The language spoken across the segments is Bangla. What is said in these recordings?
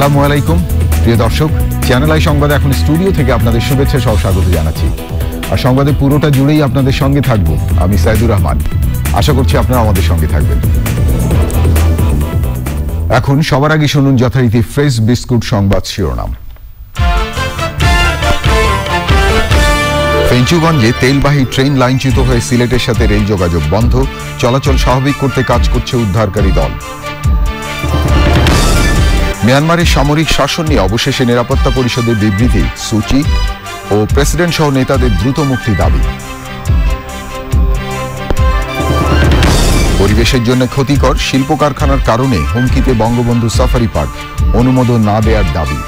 আসসালামু আলাইকুম প্রিয় দর্শক, চ্যানেল আই সংবাদে এখন স্টুডিও থেকে আপনাদের শুভেচ্ছা সহ স্বাগত জানাচ্ছি। আর সংবাদের পুরোটা জুড়েই আপনাদের সঙ্গে থাকবো আমি সাইদুর রহমান। আশা করছি আপনারা আমাদের সঙ্গে থাকবেন। এখন সবার আগে শুনুন যথারীতি ফ্রেশ বিস্কুট সংবাদ শিরোনাম। ফেঞ্চুগঞ্জে তেলবাহী ট্রেন লাইনচ্যুত হয়ে সিলেটের সাথে রেল যোগাযোগ বন্ধ, চলাচল স্বাভাবিক করতে কাজ করছে উদ্ধারকারী দল। মিয়ানমারের সামরিক শাসন নিয়ে অবশেষে নিরাপত্তা পরিষদের বিবৃতি, সুচি ও প্রেসিডেন্ট সহ নেতাদের দ্রুত মুক্তি দাবি। পরিবেশের জন্য ক্ষতিকর শিল্প কারখানার কারণে হুমকিতে বঙ্গবন্ধু সাফারি পার্ক, অনুমোদন না দেওয়ার দাবি।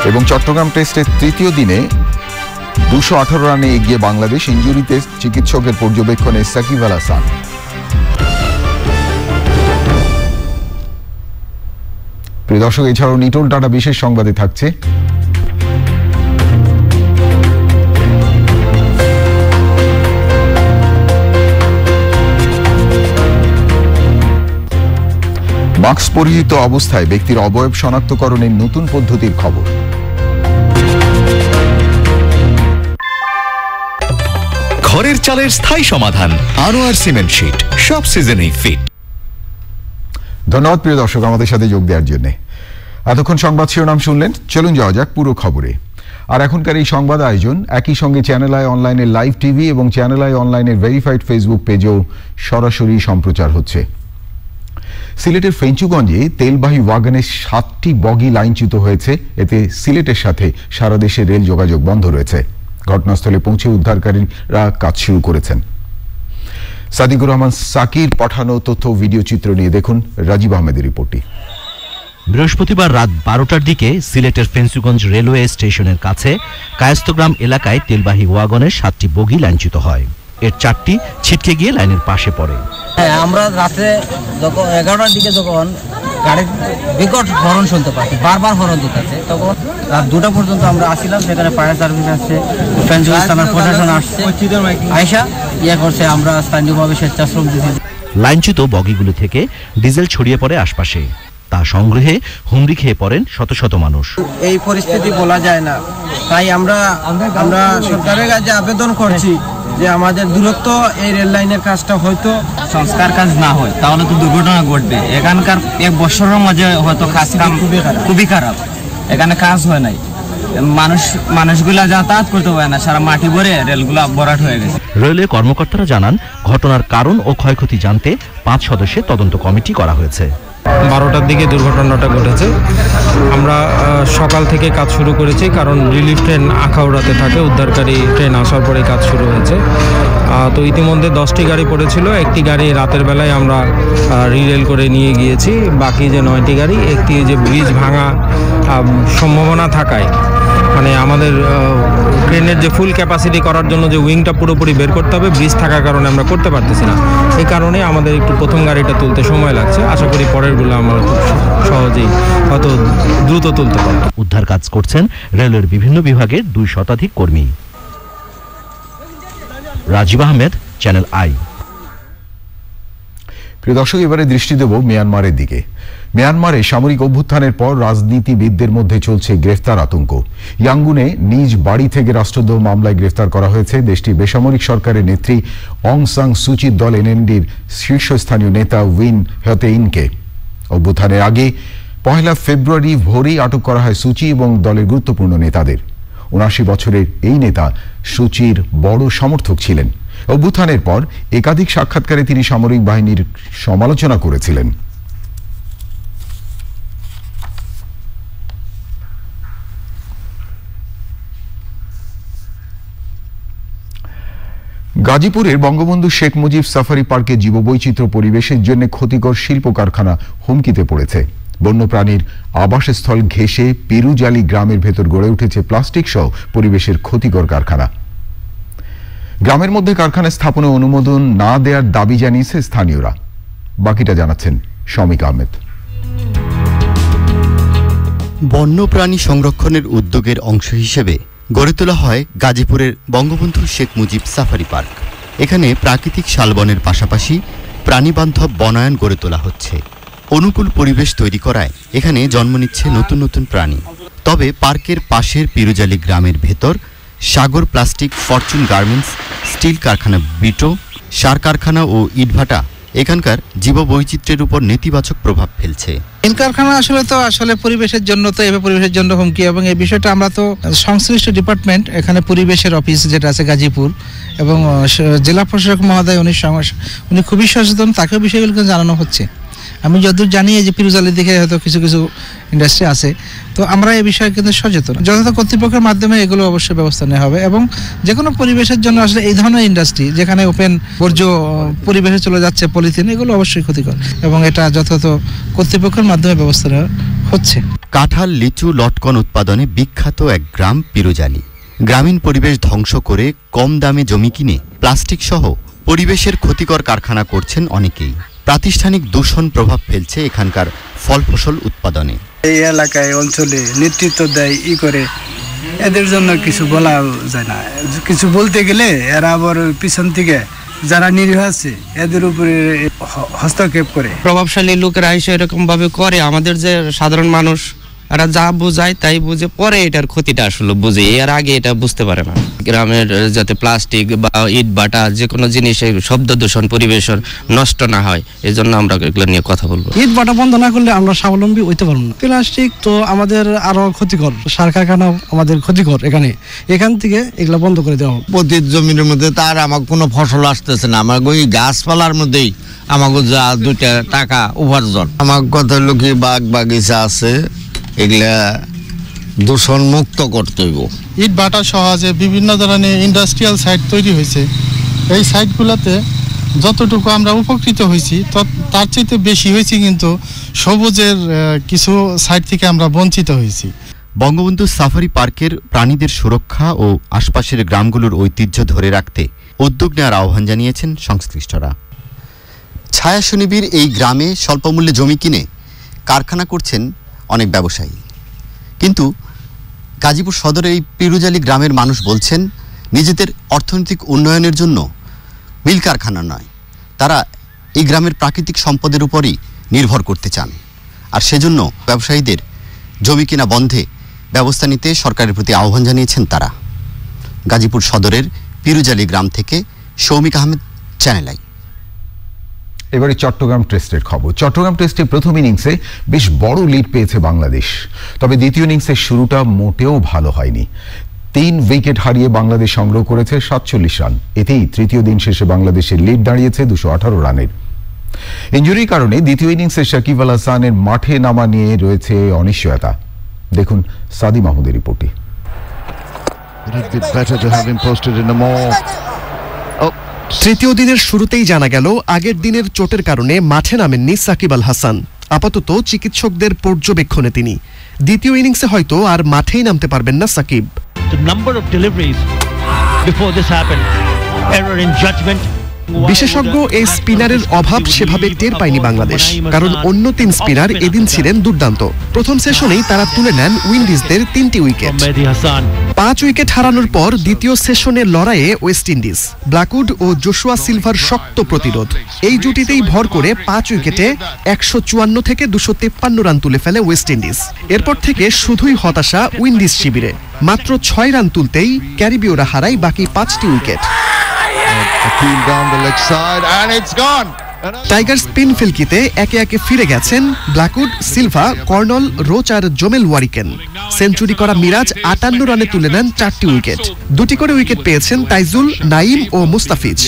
এবং চট্টগ্রাম টেস্টের তৃতীয় দিনে 218 রানে এগিয়ে বাংলাদেশ, ইনজুরিতে চিকিৎসকের পর্যবেক্ষণে সাকিব আল হাসান। প্রিয় দর্শক, এছাড়াও নিটোল টাটা বিশেষ সংবাদে থাকছে মাস্ক পরিহিত অবস্থায় ব্যক্তির অবয়ব শনাক্তকরণের নতুন পদ্ধতির খবর। ঘরের চালের স্থায়ী সমাধান আনোয়ার সিমেন্ট শীট, সব সিজনেই ফিট। ধন্যবাদ প্রিয় দর্শক আমাদের সাথে যোগ দেওয়ার জন্য। এতক্ষণ সংবাদ শিরোনাম শুনলেন, চলুন যাওয়া যাক পুরো খবরে। আর এখনকার এই সংবাদ আয়োজন একই সঙ্গে চ্যানেল আই অনলাইনের লাইভ টিভি এবং চ্যানেল আই অনলাইনের ভেরিফাইড ফেসবুক পেজেও সরাসরি সম্প্রচার হচ্ছে। সিলেটের ফেঞ্চুগঞ্জে তেলবাহী ওয়াগনের 7টি বগি লাইনচ্যুত হয়েছে। এতে সিলেটের সাথে সারা দেশে রেল যোগাযোগ বন্ধ রয়েছে। ঘটনাস্থলে পৌঁছে উদ্ধারকারীরা কাজ শুরু করেছেন। সাদিকুর রহমান সাকির পাঠানো তথ্য ভিডিও চিত্র নিয়ে দেখুন রাজীব আহমেদের রিপোর্টটি। বৃহস্পতিবার রাত 12টার দিকে সিলেটের ফেঞ্চুগঞ্জ রেলওয়ে স্টেশনের কাছে কায়স্থগ্রাম এলাকায় তেলবাহী ওয়াগনের 7টি বগি লাইনচ্যুত হয়। এর 4টি ছিটকে গিয়ে লাইনের পাশে পড়ে। আমরা রাতে যখন 11টার দিকে যখন গাড়ির বিকট হরন শুনতে পাচ্ছি, বারবার হরন দিতেছে, তখন রাত 2টা পর্যন্ত আমরা আসছিলাম। সেখানে ফায়ার সার্ভিস আসছে, ফেঞ্চুগঞ্জ থানার প্রশাসন আসছে, আয়সা করছে। আমরা স্থানীয়ভাবে স্বেচ্ছাশ্রম দিয়েছি। লাইনচ্যুত বগিগুলো থেকে ডিজেল ছড়িয়ে পড়ে আশপাশে, তা সংগ্রহে হুমড়ি খেয়ে পড়েন শত শত মানুষ। এই পরিস্থিতি বলা যায় না, তাই আমরা সরকারের কাছে আবেদন করছি যে আমাদের দূরত্ব এই রেল লাইনের কাজটা হয়তো সংস্কার কাজ না হয় তাহলে তো দুর্ঘটনা ঘটবে। এখানকার 1 বছরের মাঝে হয়তো কাজ কাম খুবই খারাপ, এখানে কাজ হয় নাই, মানুষগুলা যাতায়াত করতে পারে না, সারা মাটি ভরে রেলগুলা ভরাট হয়ে গেছে। রেলওয়ে কর্মকর্তারা জানান, ঘটনার কারণ ও ক্ষয়ক্ষতি জানতে 5 সদস্যের তদন্ত কমিটি করা হয়েছে। 12টার দিকে দুর্ঘটনাটা ঘটেছে। আমরা সকাল থেকে কাজ শুরু করেছি, কারণ রিলিফ ট্রেন আখাউড়াতে থাকে, উদ্ধারকারী ট্রেন আসার পরে কাজ শুরু হয়েছে। তো ইতিমধ্যে 10টি গাড়ি পড়েছিল, একটি গাড়ি রাতের বেলায় আমরা রিরেল করে নিয়ে গিয়েছি। বাকি যে 9টি গাড়ি, একটি যে ব্রিজ ভাঙা সম্ভাবনা থাকায়, মানে আমাদের ট্রেনের যে ফুল ক্যাপাসিটি করার জন্য যে উইংটা পুরোপুরি বের করতে হবে, ব্রিজ থাকার কারণে আমরা করতে পারতেছি না। এই কারণে আমাদের একটু প্রথম গাড়িটা তুলতে সময় লাগছে। আশা করি পরেরগুলো আমরা খুব সহজেই হয়তো দ্রুত তুলতে পারব। উদ্ধার কাজ করছেন রেলের বিভিন্ন বিভাগের 2 শতাধিক কর্মী। Rajib Ahmed, channel I. প্রিয় দর্শক, এবারে দৃষ্টি দেব মিয়ানমারের দিকে। মিয়ানমারে সামরিক অভ্যুত্থানের পর রাজনীতিবিদদের মধ্যে চলছে গ্রেফতার আতঙ্ক। ইয়াঙ্গুনে নিজ বাড়ি থেকে রাষ্ট্রদ্রোহ মামলায় গ্রেফতার করা হয়েছে দেশটির বেসামরিক সরকারের নেত্রী অং সান সুচির দল এনএলডির শীর্ষস্থানীয় নেতা উইন হেতেইনকে। অভ্যুত্থানের আগে 1 ফেব্রুয়ারি ভোরেই আটক করা হয় সুচি এবং দলের গুরুত্বপূর্ণ নেতাদের। 79 বছরের এই নেতা সুচির বড় সমর্থক ছিলেন। অভ্যুত্থানের পর একাধিক সাক্ষাৎকারে তিনি সামরিক বাহিনীর সমালোচনা করেছিলেন। গাজীপুরের বঙ্গবন্ধু শেখ মুজিব সাফারি পার্কে জীববৈচিত্র্য পরিবেশের জন্য ক্ষতিকর শিল্প কারখানা হুমকিতে পড়েছে। বন্যপ্রাণীর আবাসস্থল ঘেঁষে পিরুজালি গ্রামের ভেতর গড়ে উঠেছে প্লাস্টিক সহ পরিবেশের ক্ষতিকর কারখানা। গ্রামের মধ্যে কারখানা স্থাপনে অনুমোদন না দেওয়ার দাবি জানিয়েছে স্থানীয়রা। বাকিটা জানাচ্ছেন শমিক আহমেদ। বন্যপ্রাণী সংরক্ষণের উদ্যোগের অংশ হিসেবে গড়ে তোলা হয় গাজীপুরের বঙ্গবন্ধু শেখ মুজিব সাফারি পার্ক। এখানে প্রাকৃতিক শালবনের পাশাপাশি প্রাণীবান্ধব বনায়ন গড়ে তোলা হচ্ছে। অনুকূল পরিবেশ তৈরি করায় এখানে জন্ম নিচ্ছে নতুন নতুন প্রাণী। তবে পার্কের পাশের পিরুজালি গ্রামের ভেতর সাগর প্লাস্টিক, ফরচুন গার্মেন্টস, স্টিল কারখানা, বিটো, সার কারখানা ও ইটভাটা এখানকার জীববৈচিত্র্যের উপর নেতিবাচক প্রভাব ফেলছে। স্টিল কারখানা আসলে পরিবেশের জন্য পরিবেশের জন্য হুমকি, এবং এই বিষয়টা আমরা তো সংশ্লিষ্ট ডিপার্টমেন্ট, এখানে পরিবেশের অফিস যেটা আছে গাজীপুর, এবং জেলা প্রশাসক মহোদয় উনি খুবই সচেতন, তাকেও বিষয়গুলোকে জানানো হচ্ছে। আমি যতদূর জানি যে পিরুজালির দিকে হয়তো কিছু কিছু ইন্ডাস্ট্রি আছে, তো আমরা এই বিষয়ে কিন্তু সচেতন। যথাযথ কর্তৃপক্ষের মাধ্যমে এগুলো অবশ্যই ব্যবস্থা নেওয়া হবে, এবং যে কোনো পরিবেশের জন্য আসলে এই ধরনের ইন্ডাস্ট্রি যেখানে ওপেন বর্জ্য পরিবেশে চলে যাচ্ছে, পলিথিন, এগুলো অবশ্যই ক্ষতিকর, এবং এটা যথাযথ কর্তৃপক্ষের মাধ্যমে ব্যবস্থা নেওয়া হচ্ছে। কাঁঠাল, লিচু, লটকন উৎপাদনে বিখ্যাত এক গ্রাম পিরুজালি। গ্রামীণ পরিবেশ ধ্বংস করে কম দামে জমি কিনে প্লাস্টিক সহ পরিবেশের ক্ষতিকর কারখানা করছেন অনেকেই। প্রাতিষ্ঠানিক দূষণ প্রভাব ফেলছে এখানকার ফল ফসল উৎপাদনে। এই এলাকায় অঞ্চলে নেতৃত্ব দেয় করে, এদের জন্য কিছু বলা যায় না। কিছু বলতে গেলে এরা আবার পিছন থেকে যারা নিরীহ আছে এদের উপরে হস্তক্ষেপ করে। প্রভাবশালী লোকেরা এসে এরকম ভাবে করে, আমাদের যে সাধারণ মানুষ এরা যা বোঝায় তাই বুঝে, পরে এটার ক্ষতিটা আসলে বুঝে, এর আগে এটা বুঝতে পারে না। গ্রামের যাতে প্লাস্টিক বা ইট বাটা যে কোনো জিনিসের শব্দ দূষণ, পরিবেশ নষ্ট না হয়, এই জন্য আমরা এগুলো নিয়ে কথা বলবো। ইট বাটা বন্ধ না করলে আমরা স্বাবলম্বী হইতে পারবো না। প্লাস্টিক তো আমাদের আরো ক্ষতিকর, সার কারখানাও আমাদের ক্ষতিকর, এখান থেকে এগুলো বন্ধ করে দেওয়া। প্রতি জমির মধ্যে তার আমার কোনো ফসল আসতেছে না, আমার ওই গাছপালার মধ্যেই আমাকে যা 2 টাকা উপার্জন। আমার কথা হলো কি, বাগ বাগিচা আছে, এগুলা দূষণ মুক্ত করতে হইব। ইট ভাটা সহজে বিভিন্ন ধরনের ইন্ডাস্ট্রিয়াল সাইট তৈরি হয়েছে, এই সাইটগুলোতে যতটুকু আমরা উপকৃত হয়েছি তার চাইতে বেশি হয়েছি, কিন্তু সবুজের কিছু সাইট থেকে আমরা বঞ্চিত হয়েছি। বঙ্গবন্ধু সাফারি পার্কের প্রাণীদের সুরক্ষা ও আশপাশের গ্রামগুলোর ঐতিহ্য ধরে রাখতে উদ্যোগ নেওয়ার আহ্বান জানিয়েছেন সংশ্লিষ্টরা। ছায়াশনিবির এই গ্রামে স্বল্পমূল্যে জমি কিনে কারখানা করছেন অনেক ব্যবসায়ী, কিন্তু গাজীপুর সদরের এই পিরুজালি গ্রামের মানুষ বলছেন নিজেদের অর্থনৈতিক উন্নয়নের জন্য মিল কারখানা নয়, তারা এই গ্রামের প্রাকৃতিক সম্পদের উপরই নির্ভর করতে চান। আর সেজন্য ব্যবসায়ীদের জমি কিনা বন্ধে ব্যবস্থা নিতে সরকারের প্রতি আহ্বান জানিয়েছেন তারা। গাজীপুর সদরের পিরুজালি গ্রাম থেকে সৌমিক আহমেদ, চ্যানেল আই। এবারে চট্টগ্রাম টেস্টের খবর। চট্টগ্রাম টেস্টে প্রথম ইনিংসে বেশ বড় লিড পেয়েছে বাংলাদেশ, তবে দ্বিতীয় ইনিংসের শুরুটা মোটেও ভালো হয়নি। 3 উইকেট হারিয়ে বাংলাদেশ সংগ্রহ করেছে 47 রান। এতেই তৃতীয় দিন শেষে বাংলাদেশের লিড দাঁড়িয়েছে 218 রানের। ইনজুরির কারণে দ্বিতীয় ইনিংসে সাকিব আল হাসানের মাঠে নামা নিয়ে রয়েছে অনিশ্চয়তা। দেখুন সাদি মাহমুদের রিপোর্টে। তৃতীয় দিনের শুরুতেই জানা গেল আগের দিনের চোটের কারণে মাঠে নামেননি সাকিব আল হাসান। আপাতত চিকিৎসকদের পর্যবেক্ষণে তিনি। দ্বিতীয় ইনিংসে হয়তো আর মাঠেই নামতে পারবেন না সাকিব। বিশেষজ্ঞ এই স্পিনারের অভাব সেভাবে টের পায়নি বাংলাদেশ, কারণ অন্য 3 স্পিনার এদিন ছিলেন দুর্দান্ত। প্রথম সেশনেই তারা তুলে নেন উইন্ডিজদের 3টি উইকেট। 5 উইকেট হারানোর পর দ্বিতীয় সেশনে লড়াইয়ে ওয়েস্ট ইন্ডিজ। ব্ল্যাকউড ও জোশুয়া সিলভার শক্ত প্রতিরোধ। এই জুটিতেই ভর করে 5 উইকেটে 154 থেকে 253 রান তুলে ফেলে ওয়েস্ট ইন্ডিজ। এরপর থেকে শুধুই হতাশা উইন্ডিজ শিবিরে। মাত্র 6 রান তুলতেই ক্যারিবীয়রা হারায় বাকি 5টি উইকেট। টাইগার স্পিন ফিল্কিতে একে একে ফিরে গেছেন ব্ল্যাকউড, সিলভা, কর্নল, রোচ আর জোমেল ওয়ারিকেন। সেঞ্চুরি করা মিরাজ 58 রানে তুলে নেন 4টি উইকেট। 2টি করে উইকেট পেয়েছেন তাইজুল, নাইম ও মুস্তাফিজ।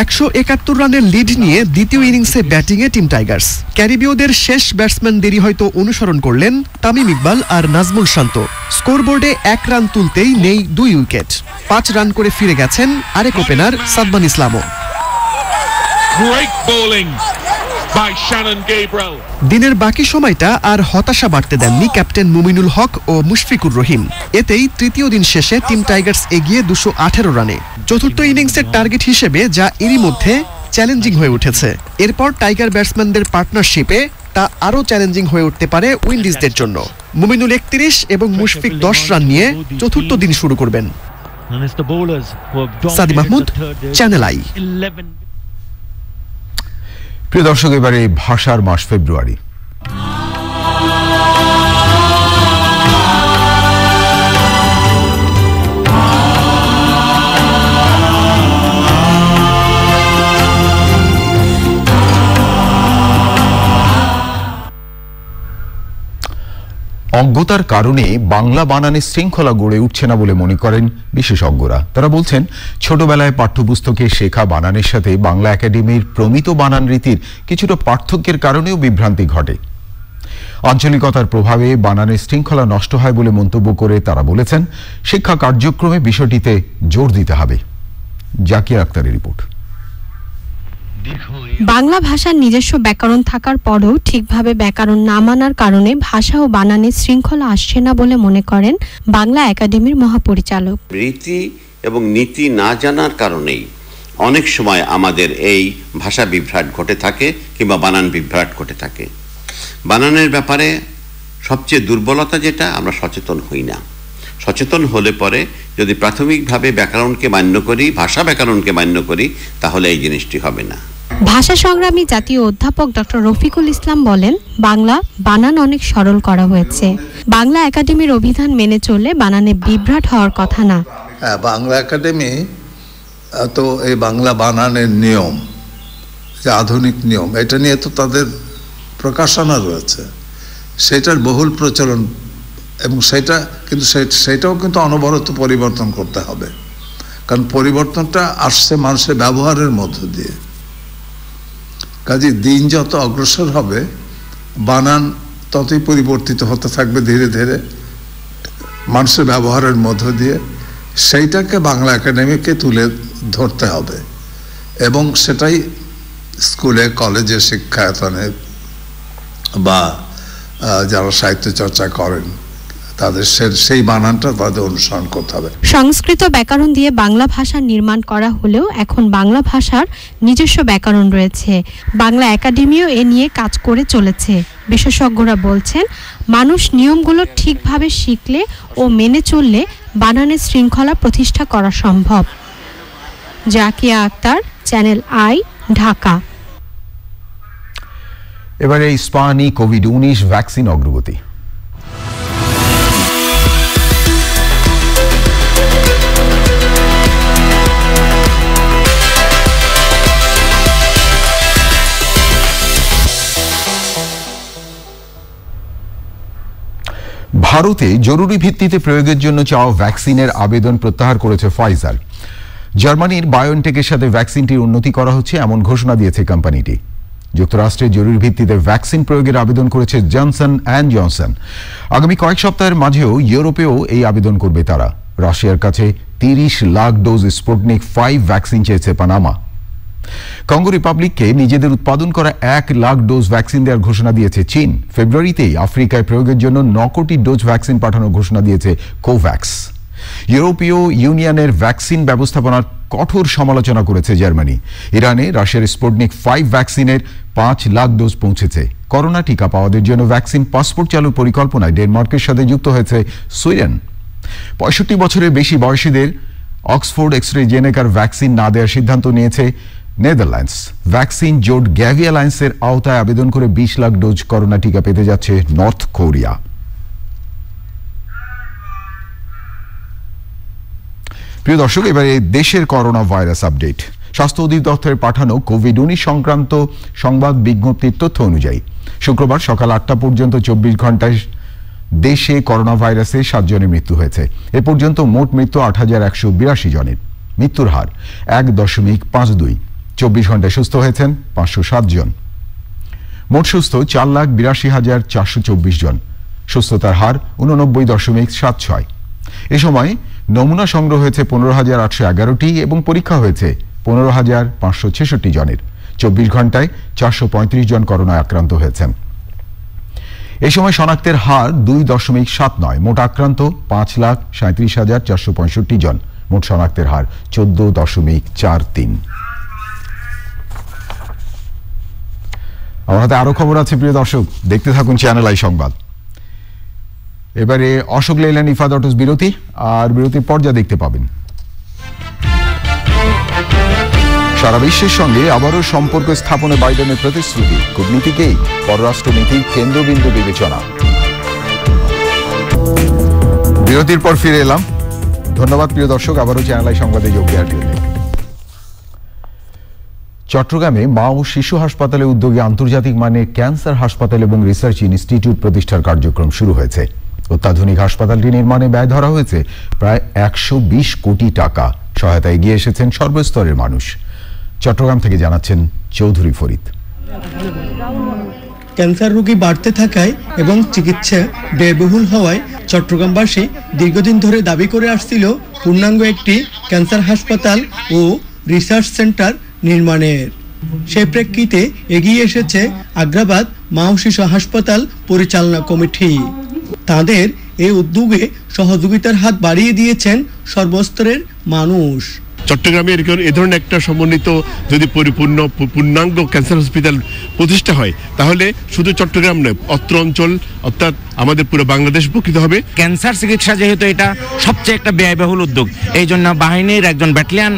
171 রানের লিড নিয়ে দ্বিতীয় ইনিংসে ব্যাটিংয়ে টিম টাইগার্স। ক্যারিবীয়দের শেষ ব্যাটসম্যানদেরই হয়তো অনুসরণ করলেন তামিম ইকবাল আর নাজমুল শান্ত। স্কোরবোর্ডে 1 রান তুলতেই নেই 2 উইকেট। 5 রান করে ফিরে গেছেন আরেক ওপেনার সাদমান ইসলামও। দিনের বাকি সময়টা আর হতাশা বাড়তে দেননি ক্যাপ্টেন মুমিনুল হক ও মুশফিকুর রহিম। এতেই তৃতীয় দিন শেষে টিম টাইগার্স এগিয়ে 218 রানে। চতুর্থ ইনিংসের টার্গেট হিসেবে যা এরই মধ্যে চ্যালেঞ্জিং হয়ে উঠেছে। এরপর টাইগার ব্যাটসম্যানদের পার্টনারশিপে তা আরও চ্যালেঞ্জিং হয়ে উঠতে পারে উইন্ডিজদের জন্য। মুমিনুল 31 এবং মুশফিক 10 রান নিয়ে চতুর্থ দিন শুরু করবেন। সাদি মাহমুদ, চ্যানেল আই। প্রিয় দর্শক, এবারে ভাষার মাস ফেব্রুয়ারি। অজ্ঞতার কারণে বাংলা বানানে শৃঙ্খলা গড়ে উঠছে না বলে মনে করেন বিশেষজ্ঞরা। তারা বলছেন, ছোটবেলায় পাঠ্যপুস্তকে শেখা বানানের সাথে বাংলা একাডেমির প্রমিত বানান রীতির কিছুটা পার্থক্যের কারণেও বিভ্রান্তি ঘটে। আঞ্চলিকতার প্রভাবে বানানের শৃঙ্খলা নষ্ট হয় বলে মন্তব্য করে তারা বলেছেন, শিক্ষা কার্যক্রমে বিষয়টিতে জোর দিতে হবে। জাকিয়া আক্তারের রিপোর্ট। বাংলা ভাষার নিজস্ব ব্যাকরণ থাকার পরেও ঠিকভাবে ব্যাকরণ না মানার কারণে ভাষা ও বানানের শৃঙ্খলা আসছে না বলে মনে করেন বাংলা একাডেমির মহাপরিচালক। রীতি এবং নীতি না জানার কারণেই অনেক সময় আমাদের এই ভাষা বিভ্রাট ঘটে থাকে কিংবা বানান বিভ্রাট ঘটে থাকে। বানানের ব্যাপারে সবচেয়ে দুর্বলতা যেটা, আমরা সচেতন হই না। সচেতন হলে পরে যদি প্রাথমিকভাবে ব্যাকরণকে মান্য করি, ভাষা ব্যাকরণকে মান্য করি, তাহলে এই জিনিসটি হবে না। ভাষা সংগ্রামী জাতীয় অধ্যাপক ডক্টর রফিকুল ইসলাম বলেন, বাংলা বানান অনেক সরল করা হয়েছে। বাংলা একাডেমির অভিধান মেনে চললে বানানে বিভ্রাট হওয়ার কথা না। বাংলা একাডেমি তো এই বাংলা বানানের নিয়ম, যে আধুনিক নিয়ম, এটা নিয়ে তো তাদের প্রকাশনা রয়েছে, সেটার বহুল প্রচলন, এবং সেটাও কিন্তু অনবরত পরিবর্তন করতে হবে, কারণ পরিবর্তনটা আসছে মানুষের ব্যবহারের মধ্য দিয়ে। কাজে দিন যত অগ্রসর হবে বানান ততই পরিবর্তিত হতে থাকবে ধীরে ধীরে মানুষের ব্যবহারের মধ্য দিয়ে। সেইটাকে বাংলা একাডেমিকে তুলে ধরতে হবে, এবং সেটাই স্কুলে কলেজে শিক্ষায়তনে বা যারা সাহিত্য চর্চা করেন তাদের সেই বানানটা তাদের অনুসরণ করতে হবে। সংস্কৃত ব্যাকরণ দিয়ে বাংলা ভাষা নির্মাণ করা হলেও এখন বাংলা ভাষার নিজস্ব ব্যাকরণ রয়েছে। বাংলা একাডেমিও এ নিয়ে কাজ করে চলেছে। বিশেষজ্ঞরা বলছেন, মানুষ নিয়মগুলো ঠিকভাবে শিখলে ও মেনে চললে বানানের শৃঙ্খলা প্রতিষ্ঠা করা সম্ভব। Zakia Akter, channel I, Dhaka. এবারে স্পানি কোভিড-19 ভ্যাকসিন অগ্রগতি। ভারতে জরুরি ভিত্তিতে প্রয়োগের জন্য চাওয়া ভ্যাকসিনের আবেদন প্রত্যাহার করেছে ফাইজার। জার্মানির বায়োনটেকের সাথে ভ্যাকসিনটির উন্নতি করা হচ্ছে, এমন ঘোষণা দিয়েছে কোম্পানিটি। যুক্তরাষ্ট্রে জরুরি ভিত্তিতে ভ্যাকসিন প্রয়োগের আবেদন করেছে জনসন অ্যান্ড জনসন। আগামী কয়েক সপ্তাহের মাঝেও ইউরোপেও এই আবেদন করবে তারা। রাশিয়ার কাছে 30 লাখ ডোজ স্পুটনিক 5 ভ্যাকসিন চেয়েছে পানামা। কঙ্গো রিপাবলিককে নিজেদের উৎপাদন করা 1 লাখ ডোজ ভ্যাকসিন দেওয়ার ঘোষণা দিয়েছে চীন। ফেব্রুয়ারিতেই আফ্রিকায় প্রয়োগের জন্য 9 কোটি ডোজ ভ্যাকসিন পাঠানোর ঘোষণা দিয়েছে কোভ্যাক্স। ইউরোপীয় ইউনিয়নের ভ্যাকসিন ব্যবস্থাপনার কঠোর সমালোচনা করেছে জার্মানি। ইরানে রাশিয়ার স্পুটনিক 5 ভ্যাকসিনের 5 লাখ ডোজ পৌঁছেছে। করোনা টিকা পাওয়াদের জন্য ভ্যাকসিন পাসপোর্ট চালুর পরিকল্পনায় ডেনমার্কের সাথে যুক্ত হয়েছে সুইডেন। 65 বছরের বেশি বয়সীদের অক্সফোর্ড এক্সট্রাজেনেকার ভ্যাকসিন না দেওয়ার সিদ্ধান্ত নিয়েছে নেদারল্যান্ডস। ভ্যাকসিন জোট গ্যাভি অ্যালায়েন্সের আওতায় আবেদন করে 20 লাখ ডোজ করোনা টিকা পেতে যাচ্ছে নর্থ কোরিয়া। প্রিয় দর্শক, এবারে দেশের করোনা ভাইরাস আপডেট। স্বাস্থ্য অধিদপ্তরের পাঠানো কোভিড-19 সংক্রান্ত সংবাদ বিজ্ঞপ্তির তথ্য অনুযায়ী শুক্রবার সকাল 8টা পর্যন্ত 24 ঘন্টায় দেশে করোনা ভাইরাসে 7 জনের মৃত্যু হয়েছে। এ পর্যন্ত মোট মৃত্যু 8182 জনের। মৃত্যুর হার 1.52। 24 ঘন্টায় সুস্থ হয়েছেন 507 জন। মোট সুস্থ 4,82,424 জন। সুস্থতার হার 89.76। এ সময় নমুনা সংগ্রহ হয়েছে 15,811টি এবং পরীক্ষা হয়েছে 15,566 জনের। 24 ঘন্টায় 435 জন করোনায় আক্রান্ত হয়েছেন। এই সময় শনাক্তের হার 2.79। মোট আক্রান্ত 5,37,465 জন। মোট শনাক্তের হার 14.43। আমার হাতে আরো খবর আছে প্রিয় দর্শক, দেখতে থাকুন চ্যানেল আই সংবাদ। এবারে অশোক লেল্যান্ড ইফাদ অটোস বিরতি, আর বিরতির পর যা দেখতে পাবেন। সারা বিশ্বের সঙ্গে আবারও সম্পর্ক স্থাপনে বাইডেনের প্রতিশ্রুতি, কূটনীতিকেই পররাষ্ট্রনীতির কেন্দ্রবিন্দু বিবেচনা। বিরতির পর ফিরে এলাম। ধন্যবাদ প্রিয় দর্শক, আবারও চ্যানেল আই সংবাদে যোগ দেওয়ার জন্য। চট্টগ্রামে মা ও শিশু হাসপাতালে উদ্যোগে আন্তর্জাতিক মানের ক্যান্সার হাসপাতাল এবং রিসার্চ ইনস্টিটিউট প্রতিষ্ঠার কার্যক্রম শুরু হয়েছে। অত্যাধুনিক হাসপাতালটি নির্মাণে ব্যয় ধরা হয়েছে প্রায় 120 কোটি টাকা। সহায়তায় এগিয়ে এসেছেন সর্বস্তরের মানুষ। চট্টগ্রাম থেকে জানাচ্ছেন চৌধুরী ফরিদ। ক্যান্সার রোগী বাড়তে থাকায় এবং চিকিৎসা ব্যয়বহুল হওয়ায় চট্টগ্রামবাসী দীর্ঘদিন ধরে দাবি করে আসছিল পূর্ণাঙ্গ একটি ক্যান্সার হাসপাতাল ও রিসার্চ সেন্টার নির্মাণের। সেই প্রেক্ষিতে এগিয়ে এসেছে আগ্রাবাদ মা ও শিশু হাসপাতাল পরিচালনা কমিটি। তাদের এই উদ্যোগে সহযোগিতার হাত বাড়িয়ে দিয়েছেন সর্বস্তরের মানুষ। চট্টগ্রামে এ ধরনের একটা সমন্বিত যদি পূর্ণাঙ্গ ক্যান্সার হসপিটাল প্রতিষ্ঠা হয় তাহলে শুধু চট্টগ্রাম নয়, অত্র অঞ্চল অর্থাৎ আমাদের পুরো বাংলাদেশ উপকৃত হবে। ক্যান্সার চিকিৎসা যেহেতু এটা সবচেয়ে একটা ব্যয়বহুল উদ্যোগ, এই জন্য বাহিনীর একজন ব্যাটালিয়ন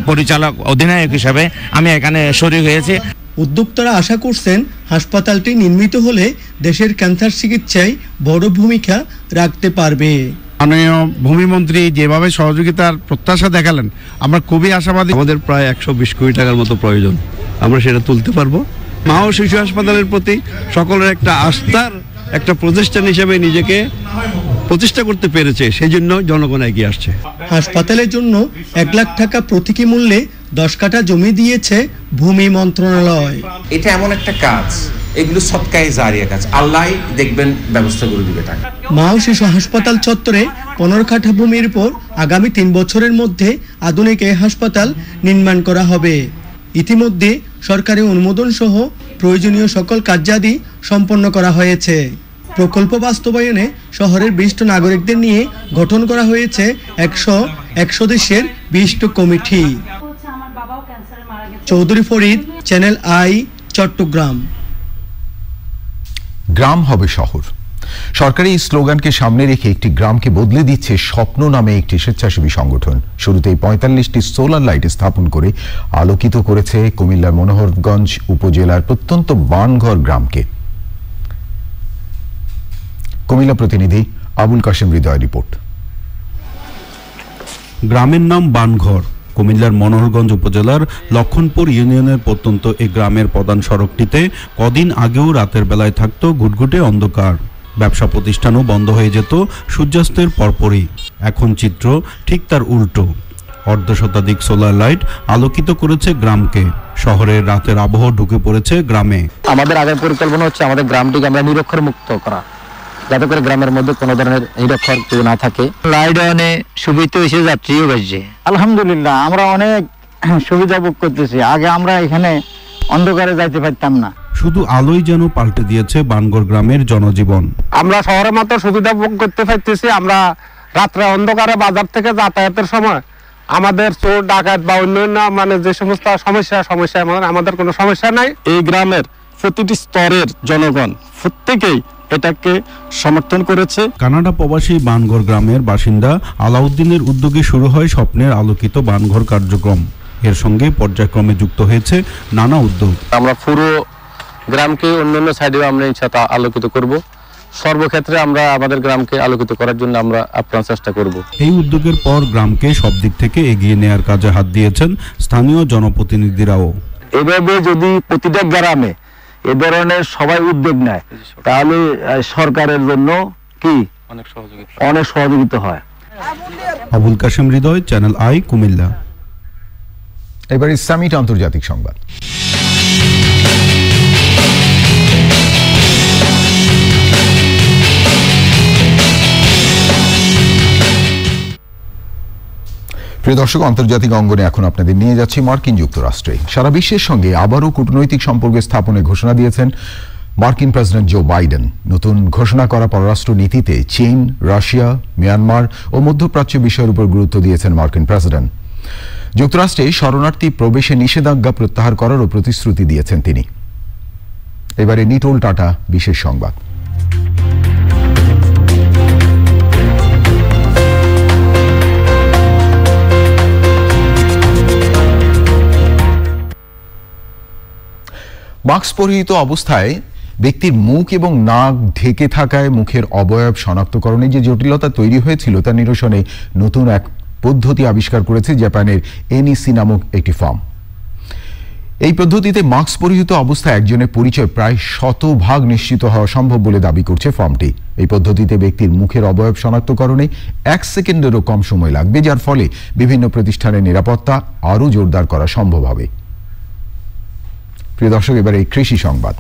পরিচালক অধিনায়ক হিসাবে আমি এখানে শরীক হয়েছি। উদ্যোক্তারা আশা করছেন হাসপাতালটি নির্মিত হলে দেশের ক্যান্সার চিকিৎসায় বড় ভূমিকা রাখতে পারবে। মাননীয় ভূমিমন্ত্রী যেভাবে সহযোগিতার প্রত্যাশা দেখালেন, আমরা খুবই আশাবাদী। আমাদের প্রায় 120 কোটি টাকার মতো প্রয়োজন, আমরা সেটা তুলতে পারবো। মা ও শিশু হাসপাতালের প্রতি সকলের একটা আস্থার একটা প্রতিষ্ঠান হিসেবে নিজেকে প্রতিষ্ঠা করতে পেরেছে, সেই জন্য জনগণ এগিয়ে আসছে। হাসপাতালের জন্য 1 লাখ টাকা প্রতীকী মূল্যে 10 কাঠা জমি দিয়েছে ভূমি মন্ত্রণালয়। এটা এমন একটা কাজ, এগুলো সৎকায়ে জারিয়া কাজ, আল্লাহ দেখবেন ব্যবস্থা করে দিবে টাকা। মা ও শিশু হাসপাতাল চত্বরে 15 কাঠা ভূমির উপর আগামী 3 বছরের মধ্যে আধুনিক এই হাসপাতাল নির্মাণ করা হবে। ইতিমধ্যে সরকারি অনুমোদন সহ প্রয়োজনীয় সকল কার্যাদি সম্পন্ন করা হয়েছে। প্রকল্প বাস্তবায়নে শহরের বিশিষ্ট নাগরিকদের নিয়ে গঠন করা হয়েছে 100 সদস্যের বিশিষ্ট committee. Chowdhury Farid, channel I, Chittagong. গ্রাম হবে শহর। সরকারি এই স্লোগানকে সামনে রেখে একটি গ্রামকে বদলে দিচ্ছে স্বপ্ন নামে একটি স্বেচ্ছাসেবী সংগঠন। শুরুতেই 45টি সোলার লাইট স্থাপন করে আলোকিত করেছে কুমিল্লার মনোহরগঞ্জ উপজেলার প্রত্যন্ত বানঘর গ্রামকে। কুমিল্লা প্রতিনিধি আবুল কাশেম হৃদয় রিপোর্ট। গ্রামের নাম বানঘর। কুমিল্লার মনোহরগঞ্জ উপজেলার লক্ষণপুর ইউনিয়নের প্রত্যন্ত এই গ্রামের প্রধান সড়কটিতে কদিন আগেও রাতের বেলায় থাকতো ঘুটঘুটে অন্ধকার। ব্যবসা প্রতিষ্ঠানও বন্ধ হয়ে যেত সূর্যাস্তের পরপরই। এখন চিত্র ঠিক তার উল্টো। অর্ধশতাধিক সোলার লাইট আলোকিত করেছে গ্রামকে। শহরের রাতের আবহ ঢুকে পড়েছে গ্রামে। আমাদের আগের পরিকল্পনা হচ্ছে আমাদের গ্রামটিকে আমরা নিরক্ষর মুক্ত করা, যাতে করে গ্রামের মধ্যে কোনো ধরনের নিরক্ষর কেউ না থাকে। লাইট অনেক সুবিধা হয়েছে, যাত্রীও বেশি। আলহামদুলিল্লাহ আমরা অনেক সুবিধা ভোগ করতেছি। আগে আমরা এখানে অন্ধকারে যাইতে পারতাম না। শুধু আলোই যেন পাল্টে দিয়েছে বানঘর গ্রামের জনজীবন। আমরা শহরের মতো সুবিধা ভোগ করতে পারতেছি। আমরা রাত্রে অন্ধকারে বাজার থেকে যাতায়াতের সময় আমাদের চোর ডাকাত বা অন্যান্য মানে যে সমস্ত সমস্যা আমাদের কোনো সমস্যা নাই। এই গ্রামের প্রতিটি স্তরের জনগণ প্রত্যেকেই এটাকে সমর্থন করেছে। কানাডা প্রবাসী বানঘর গ্রামের বাসিন্দা আলাউদ্দিনের উদ্যোগে শুরু হয় স্বপ্নের আলোকিত বানঘর কার্যক্রম। এর সঙ্গে পর্যায়ক্রমে যুক্ত হয়েছে নানা উদ্যোগ। আমরা পুরো গ্রামকে অন্যান্য সাইডেও আমরা ইনশাআল্লাহ আলোকিত করব। সর্বক্ষেত্রে আমরা আমাদের গ্রামকে আলোকিত করার জন্য আমরা আপ্রাণ চেষ্টা করব। এই উদ্যোগের পর গ্রামকে সব দিক থেকে এগিয়ে নেয়ার কাজে হাত দিয়েছেন স্থানীয় জনপ্রতিনিধিরাও। এভাবে যদি প্রতিটা গ্রামে এ ধরনের সবাই উদ্যোগ নেয় তাহলে সরকারের জন্য কি অনেক সহযোগিতা হয়। আবুল কাশেম হৃদয়, চ্যানেল আই, কুমিল্লা। এবার সামিট আন্তর্জাতিক সংবাদ। প্রিয় দর্শক, আন্তর্জাতিক অঙ্গনে এখন আপনাদের নিয়ে যাচ্ছি মার্কিন যুক্তরাষ্ট্রে। সারা বিশ্বের সঙ্গে আবারও কূটনৈতিক সম্পর্ক স্থাপনের ঘোষণা দিয়েছেন মার্কিন প্রেসিডেন্ট জো বাইডেন। নতুন ঘোষণা করা পররাষ্ট্র নীতিতে চীন, রাশিয়া, মিয়ানমার ও মধ্যপ্রাচ্য বিষয়ের উপর গুরুত্ব দিয়েছেন মার্কিন প্রেসিডেন্ট। যুক্তরাষ্ট্রে শরণার্থী প্রবেশে নিষেধাজ্ঞা প্রত্যাহার করারও প্রতিশ্রুতি দিয়েছেন তিনি। এবারে নিটোল টাটা বিশেষ সংবাদ। মাস্ক পরিহিত অবস্থায় ব্যক্তির মুখ এবং নাক ঢেকে থাকায় মুখের অবয়ব শনাক্তকরণে যে জটিলতা তৈরি হয়েছিল তা নিরসনে নতুন এক পদ্ধতি আবিষ্কার করেছে জাপানের এনইসি নামক একটি ফার্ম। এই পদ্ধতিতে মাস্ক পরিহিত অবস্থায় একজনের পরিচয় প্রায় 100% নিশ্চিত হওয়া সম্ভব বলে দাবি করছে ফার্মটি। এই পদ্ধতিতে ব্যক্তির মুখের অবয়ব শনাক্তকরণে 1 সেকেন্ডেরও কম সময় লাগবে, যার ফলে বিভিন্ন প্রতিষ্ঠানের নিরাপত্তা আরও জোরদার করা সম্ভব হবে। প্রিয় দর্শক, এবারে কৃষি সংবাদ।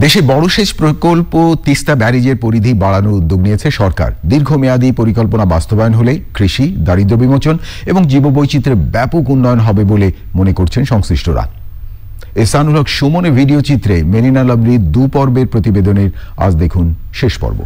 দেশে বড় সেচ প্রকল্প তিস্তা ব্যারেজের পরিধি বাড়ানোর উদ্যোগ নিয়েছে সরকার। দীর্ঘমেয়াদী পরিকল্পনা বাস্তবায়ন হলে কৃষি, দারিদ্র্য বিমোচন এবং জীববৈচিত্র্যের ব্যাপক উন্নয়ন হবে বলে মনে করছেন সংশ্লিষ্টরা। এহসানুল হক সুমনের ভিডিও চিত্রে মেরিনা লাভলির 2 পর্বের প্রতিবেদনের আজ দেখুন শেষ পর্ব।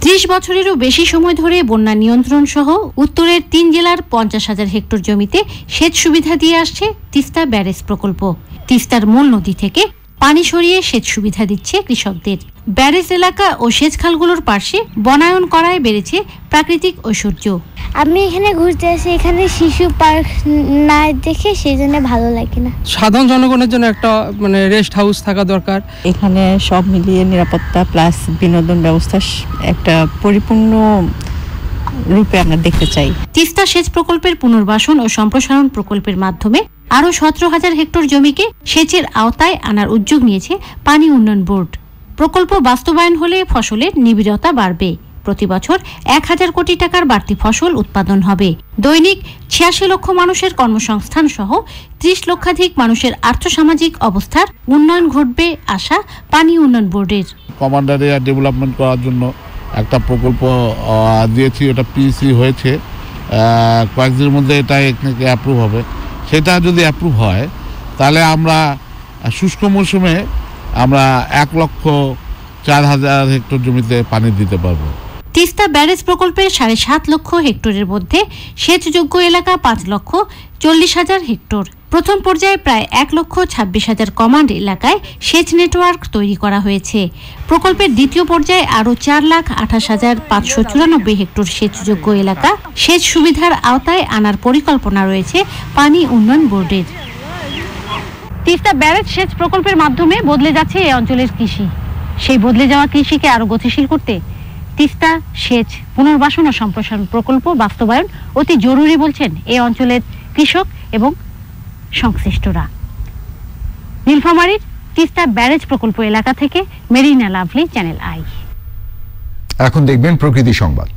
30 বছরেরও বেশি সময় ধরে বন্যা নিয়ন্ত্রণ সহ উত্তরের 3 জেলার 50,000 হেক্টর জমিতে সেচ সুবিধা দিয়ে আসছে তিস্তা ব্যারেজ প্রকল্প। তিস্তার মূল নদী থেকে পানি সরিয়ে সেচ সুবিধা দিচ্ছে কৃষকদের। ব্যারেজ এলাকা ও সেচ খালগুলোর পাশে বনায়ন করায় বেড়েছে প্রাকৃতিক ঐশ্বর্য। আমি এখানে ঘুরতে আসি, এখানে শিশু পার্ক না দেখে সেই জন্য ভালো লাগে না। সাধারণ জনগণের জন্য একটা রেস্ট হাউস থাকা দরকার। এখানে সব মিলিয়ে নিরাপত্তা প্লাস বিনোদন ব্যবস্থা একটা পরিপূর্ণ রূপে আমরা দেখতে চাই। তিস্তা সেচ প্রকল্পের পুনর্বাসন ও সম্প্রসারণ প্রকল্পের মাধ্যমে আরও 17,000 হেক্টর জমিকে সেচের আওতায় আনার উদ্যোগ নিয়েছে পানি উন্নয়ন বোর্ড। প্রকল্প বাস্তবায়ন হলে ফসলের নিবিড়তা বাড়বে। প্রতি বছর 1,000 কোটি টাকার বাড়তি ফসল উৎপাদন হবে। দৈনিক 86 লক্ষ মানুষের কর্মসংস্থান সহ 30 লক্ষাধিক মানুষের আর্থসামাজিক অবস্থার উন্নয়ন ঘটবে আশা পানি উন্নয়ন বোর্ডের। কমান্ডার এরিয়া ডেভেলপমেন্ট করার জন্য একটা প্রকল্প দিয়েছি, এটা পিসি হয়েছে, কয়েকদিনের মধ্যে এটা অ্যাপ্রুভ হবে। সেটা যদি অ্যাপ্রুভ হয় তাহলে আমরা শুষ্ক মৌসুমে আমরা 1,04,000 হেক্টর জমিতে পানি দিতে পারবো। তিস্তা ব্যারেজ প্রকল্পের 7.5 লক্ষ হেক্টরের মধ্যে সেচযোগ্য এলাকা 5,40,000 হেক্টর। প্রথম পর্যায়ে প্রায় 1,26,000 কমান্ড এলাকায় সেচ নেটওয়ার্ক তৈরি করা হয়েছে। প্রকল্পের দ্বিতীয় পর্যায়ে আরও 4,28,594 হেক্টর সেচযোগ্য এলাকা সেচ সুবিধার আওতায় আনার পরিকল্পনা রয়েছে পানি উন্নয়ন বোর্ডের। তিস্তা ব্যারেজ সেচ প্রকল্পের মাধ্যমে বদলে যাচ্ছে এই অঞ্চলের কৃষি। সেই বদলে যাওয়া কৃষিকে আরও গতিশীল করতে তিস্তা সেচ পুনর্বাসন ও সম্প্রসারণ প্রকল্প বাস্তবায়ন অতি জরুরি বলছেন এই অঞ্চলের কৃষক এবং সংশ্লিষ্টরা। নীলফামারীর তিস্তা ব্যারেজ প্রকল্প এলাকা থেকে মেরিনা লাভলি, চ্যানেল আই। এখন দেখবেন প্রকৃতি সংবাদ।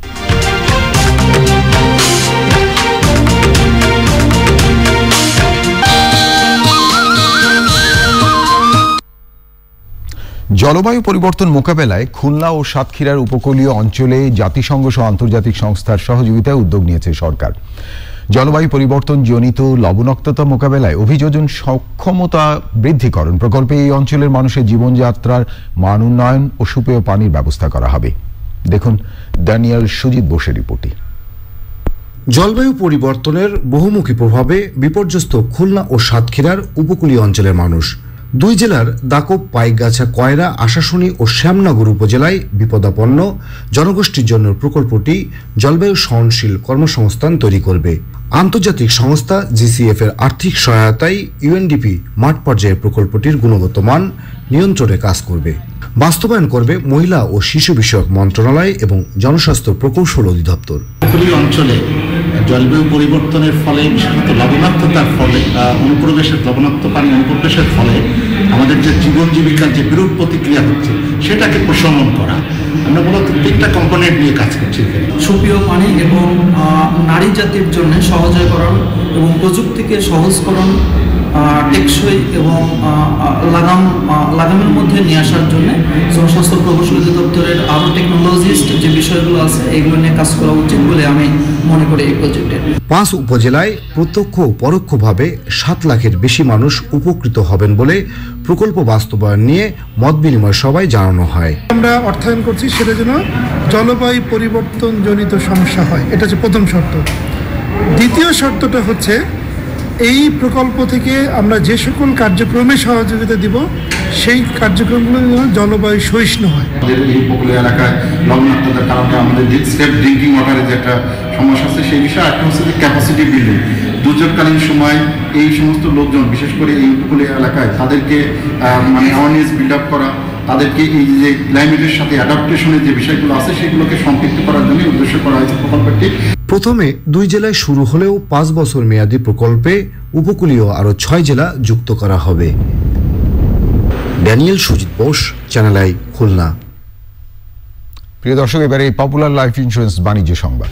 জলবায়ু পরিবর্তন মোকাবেলায় খুলনা ও সাতক্ষীরার উপকূলীয় অঞ্চলে জাতিসংঘ সহ আন্তর্জাতিক সংস্থার সহযোগিতায় উদ্যোগ নিয়েছে সরকার। জলবায়ু পরিবর্তন জনিত লবণাক্ততা মোকাবেলায় অভিযোজন সক্ষমতা বৃদ্ধিকরণ প্রকল্পে এই অঞ্চলের মানুষের জীবনযাত্রার মান উন্নয়ন ও সুপেয় পানির ব্যবস্থা করা হবে। দেখুন ড্যানিয়েল সুজিত বোসের রিপোর্টে। জলবায়ু পরিবর্তনের বহুমুখী প্রভাবে বিপর্যস্ত খুলনা ও সাতক্ষীরার উপকূলীয় অঞ্চলের মানুষ। 2 জেলার দাকব, পাইকগাছা, কয়রা, আশাশুনি ও শ্যামনগর উপজেলায় বিপদাপন্ন জনগোষ্ঠীর জন্য প্রকল্পটি জলবায়ু সহনশীল কর্মসংস্থান তৈরি করবে। আন্তর্জাতিক সংস্থা জিসিএফ এর আর্থিক সহায়তায় ইউএনডিপি মাঠ পর্যায়ে প্রকল্পটির গুণগত মান নিয়ন্ত্রণে কাজ করবে। বাস্তবায়ন করবে মহিলা ও শিশু বিষয়ক মন্ত্রণালয় এবং জনস্বাস্থ্য প্রকৌশল অধিদপ্তর। উপকূলীয় অঞ্চলে জলবায়ু পরিবর্তনের ফলে, বিশেষত লবণাক্ততার ফলে, অনুপ্রবেশের লবণাক্ত পানি অনুপ্রবেশের ফলে আমাদের যে জীবন জীবিকার যে বিরূপ প্রতিক্রিয়া হচ্ছে সেটাকে প্রশমন করা, আমরা মূলত 3টা কম্পোনেন্ট নিয়ে কাজ করছি এখানে। সুপেয় পানি এবং নারী জাতির জন্য সহজীকরণ এবং প্রযুক্তিকে সহজকরণ, টেকসই এবং লাগামের মধ্যে নিয়ে আসার জন্য জনস্বাস্থ্য প্রকৌশল অধিদপ্তরের আরও টেকনোলজিস্ট যে বিষয়গুলো আছে এগুলো নিয়ে কাজ করা উচিত বলে আমি মনে করি এই প্রজেক্টে। 5 উপজেলায় প্রত্যক্ষ ও পরোক্ষভাবে 7 লাখের বেশি মানুষ উপকৃত হবেন বলে প্রকল্প বাস্তবায়ন নিয়ে মত বিনিময় সভায় জানানো হয়। আমরা অর্থায়ন করছি সেটা যেন জলবায়ু পরিবর্তন জনিত সমস্যা হয়, এটা হচ্ছে প্রথম শর্ত। দ্বিতীয় শর্তটা হচ্ছে এই প্রকল্প থেকে আমরা যে সকল কার্যক্রমে সহযোগিতা দিব সেই কার্যক্রমগুলো যেন জলবায়ু সহিষ্ণু হয়। আমাদের এই উপকূলীয় এলাকায় লবণাক্ততার কারণে আমাদের সেফ ড্রিঙ্কিং ওয়াটারের যে একটা সমস্যা আছে সেই বিষয়ে একটা হচ্ছে যে ক্যাপাসিটি বিল্ডিং। দুর্যোগকালীন সময় এই সমস্ত লোকজন বিশেষ করে এই উপকূলীয় এলাকায় তাদেরকে মানে অ্যাওয়ারনেস বিল্ড আপ করা, তাদেরকে এই যে ক্লাইমেটের সাথে অ্যাডাপ্টেশনের যে বিষয়গুলো আছে সেগুলোকে সম্পৃক্ত করার জন্য উদ্দেশ্য করা হয়েছে প্রকল্পটি। প্রথমে 2 জেলায় শুরু হলেও 5 বছর মেয়াদী প্রকল্পে উপকূলীয় আরও 6 জেলা যুক্ত করা হবে। Daniel Sujit Bose, channel I, Khulna. প্রিয় দর্শক, এবারে পপুলার লাইফ ইন্স্যুরেন্স বাণিজ্য সংবাদ।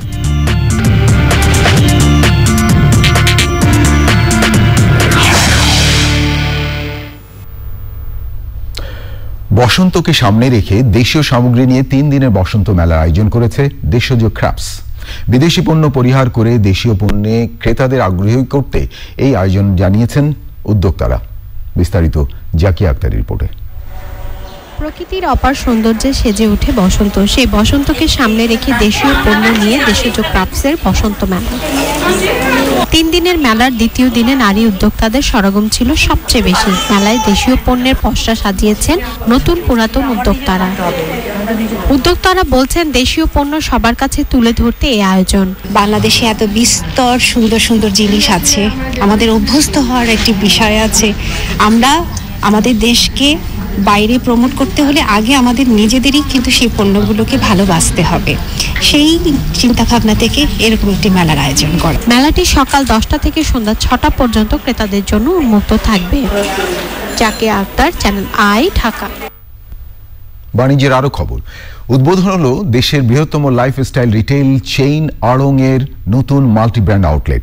বসন্তকে সামনে রেখে দেশীয় সামগ্রী নিয়ে 3 দিনের বসন্ত মেলার আয়োজন করেছে দেশজ ক্রাফটস। বিদেশি পণ্য পরিহার করে দেশীয় পণ্যে ক্রেতাদের আগ্রহী করতে এই আয়োজন জানিয়েছেন উদ্যোক্তারা। বিস্তারিত জাকিয়া আক্তারের রিপোর্টে। প্রকৃতির অপার সৌন্দর্যে সেজে ওঠে বসন্ত। সেই বসন্তকে সামনে রেখে দেশীয় পণ্য নিয়ে দেশজ ক্রাফটসের বসন্ত মেলা। 3 দিনের মেলার দ্বিতীয় দিনে নারী উদ্যোক্তাদের সরগম ছিল সবচেয়ে বেশি। মেলায় দেশীয় পণ্যের পসরা সাজিয়েছেন নতুন পুরাতন উদ্যোক্তারা বলছেন দেশীয় পণ্য সবার কাছে তুলে ধরতে এই আয়োজন। বাংলাদেশে এত বিস্তর সুন্দর সুন্দর জিনিস আছে, আমাদের অভ্যস্ত হওয়ার একটি বিষয় আছে। আমরা আমাদের দেশকে বাইরে প্রমোট করতে হলে আগে আমাদের নিজেদেরই কিন্তু সেই পণ্যগুলোকে ভালোবাসতে হবে। সেই চিন্তা ভাবনা থেকে এরকম একটি মেলার আয়োজন করা। মেলাটি সকাল 10টা থেকে সন্ধ্যা 6টা পর্যন্ত ক্রেতাদের জন্য উন্মুক্ত থাকবে। Zakia Akter, channel I, Dhaka. বাণিজ্যের আরো খবর। উদ্বোধন হলো দেশের বৃহত্তম লাইফস্টাইল রিটেইল চেইন আড়ং এর নতুন মাল্টি ব্র্যান্ড আউটলেট।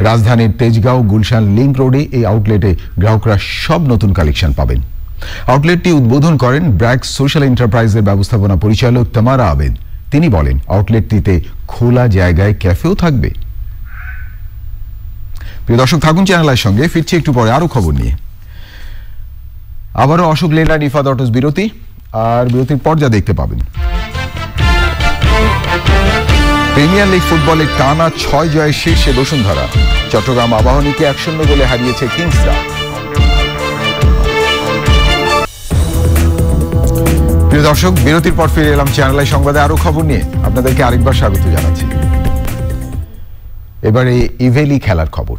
রাজধানীর তেজগাঁও গুলশান লিংক রোডে এই আউটলেটে গ্রাহকরা সব নতুন কালেকশন পাবেন। আউটলেটটি উদ্বোধন করেন ব্র্যাক সোশ্যাল এন্টারপ্রাইজের ব্যবস্থাপনা পরিচালক তামারা আবেদ। তিনি বলেন, আউটলেটটিতে খোলা জায়গায় ক্যাফেও থাকবে। প্রিয় দর্শক, থাকুন চ্যানেলের সঙ্গে। ফিরছি একটু পরে আরো খবর নিয়ে। আবারও অশোক লেল্যান্ড ইফাদ অটোস বিরতি, আর বিরতির পর যা দেখতে পাবেন। প্রিমিয়ার লিগ ফুটবলে টানা 6 জয়ের শীর্ষে বসুন্ধরা। চট্টগ্রাম আবাহনীকে 1-0 গোলে হারিয়েছে কিংসরা। প্রিয় দর্শক, বিরতির পর ফিরে এলাম চ্যানেল সংবাদে আরো খবর নিয়ে। আপনাদেরকে আরেকবার স্বাগত জানাচ্ছি। এবারে ইভেলি খেলার খবর।